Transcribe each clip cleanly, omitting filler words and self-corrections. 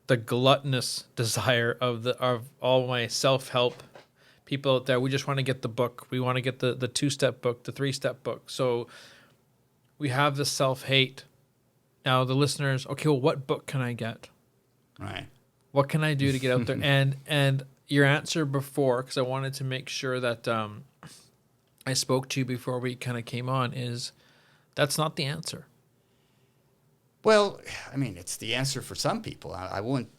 the gluttonous desire of all my self-help people out there. We just want to get the book. We want to get the 2-step book, the 3-step book. So we have the self-hate. Now the listeners, okay, well, what book can I get? Right. What can I do to get out there? And your answer before, because I wanted to make sure that I spoke to you before we kind of came on, is that's not the answer. Well, I mean, it's the answer for some people. I won't.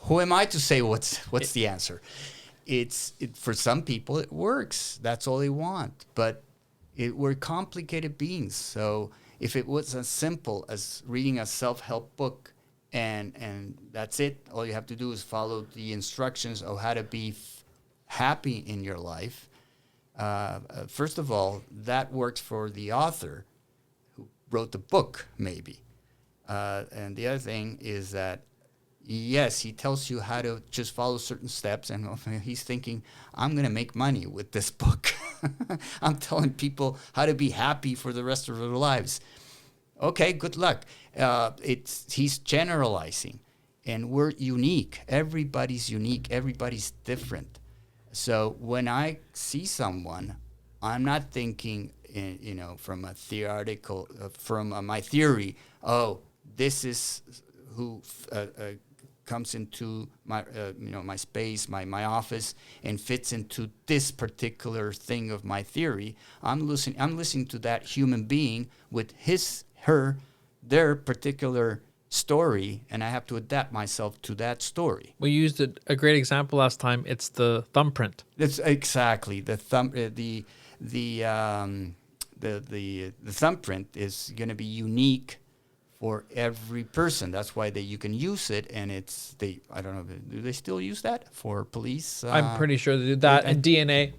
Who am I to say what's the answer? For some people it works. That's all they want. But we're complicated beings. So if it was as simple as reading a self-help book and that's it, all you have to do is follow the instructions of how to be happy in your life. First of all, that works for the author who wrote the book, maybe. And the other thing is that, yes, he tells you how to just follow certain steps, and he's thinking, I'm going to make money with this book. I'm telling people how to be happy for the rest of their lives. Okay, good luck. He's generalizing, and we're unique. Everybody's unique. Everybody's different. So when I see someone, I'm not thinking, from a theoretical, from my theory, this is who comes into my, my space, my office, and fits into this particular thing of my theory. I'm listening to that human being with their particular story, and I have to adapt myself to that story. We used a great example last time. It's the thumbprint. That's exactly the thumbprint is going to be unique for every person. That's why you can use it, and I don't know, do they still use that for police? I'm pretty sure they do that, and DNA.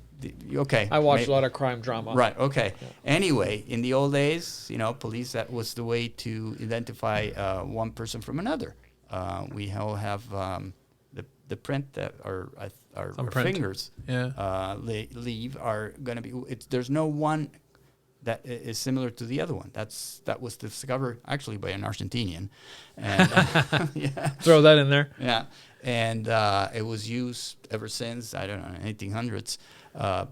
Okay. I watched a lot of crime drama. Right, okay. Yeah. Anyway, in the old days, police, that was the way to identify one person from another. We all have the print that our fingers leave are going to be, there's no one that is similar to the other one. That was discovered actually by an Argentinian. And, yeah. Throw that in there. Yeah. And it was used ever since, I don't know, 1800s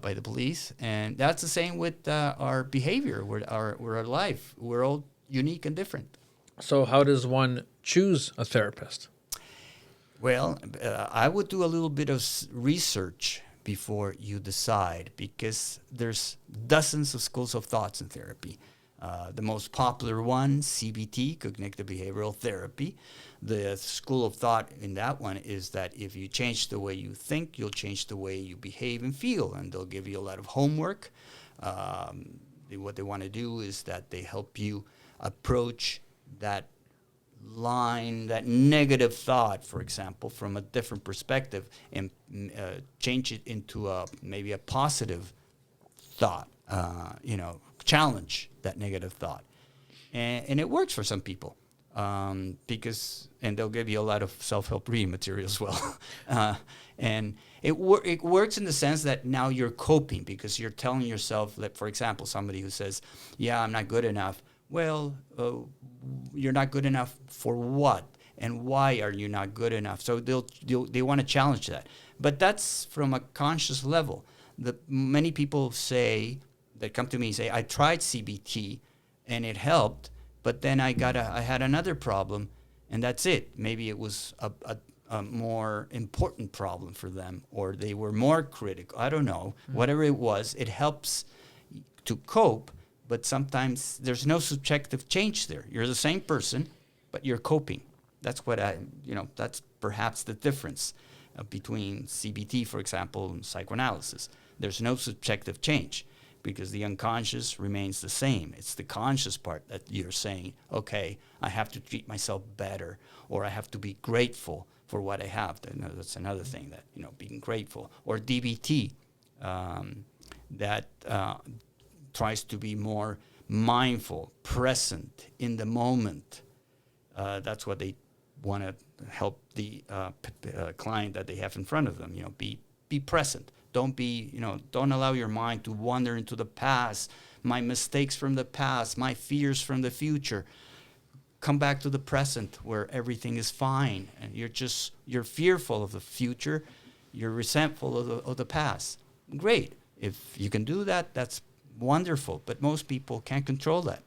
by the police. And that's the same with our behavior, with our life. We're all unique and different. So how does one choose a therapist? Well, I would do a little bit of research before you decide, because there's dozens of schools of thoughts in therapy. The most popular one, CBT, Cognitive Behavioral Therapy. The school of thought in that one is that if you change the way you think, you'll change the way you behave and feel, and they'll give you a lot of homework. What they want to do is that they help you approach that negative thought, for example, from a different perspective, and change it into maybe a positive thought, challenge that negative thought. And it works for some people, and they'll give you a lot of self-help reading material as well. And it works in the sense that now you're coping, because you're telling yourself that, for example, somebody who says, yeah, I'm not good enough. Well, you're not good enough for what? And why are you not good enough? So they want to challenge that. But that's from a conscious level. Many people that come to me say, I tried CBT and it helped, but then I had another problem, and that's it. Maybe it was a more important problem for them, or they were more critical. I don't know. Mm-hmm. Whatever it was, it helps to cope. But sometimes there's no subjective change there. You're the same person, but you're coping. That's that's perhaps the difference between CBT, for example, and psychoanalysis. There's no subjective change, because the unconscious remains the same. It's the conscious part that you're saying, okay, I have to treat myself better, or I have to be grateful for what I have. That's another thing, that, being grateful. Or DBT, that tries to be more mindful, present, in the moment. That's what they want to help the client that they have in front of them. Be present. Don't allow your mind to wander into the past, my mistakes from the past, my fears from the future. come back to the present where everything is fine, and you're fearful of the future, you're resentful of the past. Great. If you can do that, that's wonderful. But most people can't control that.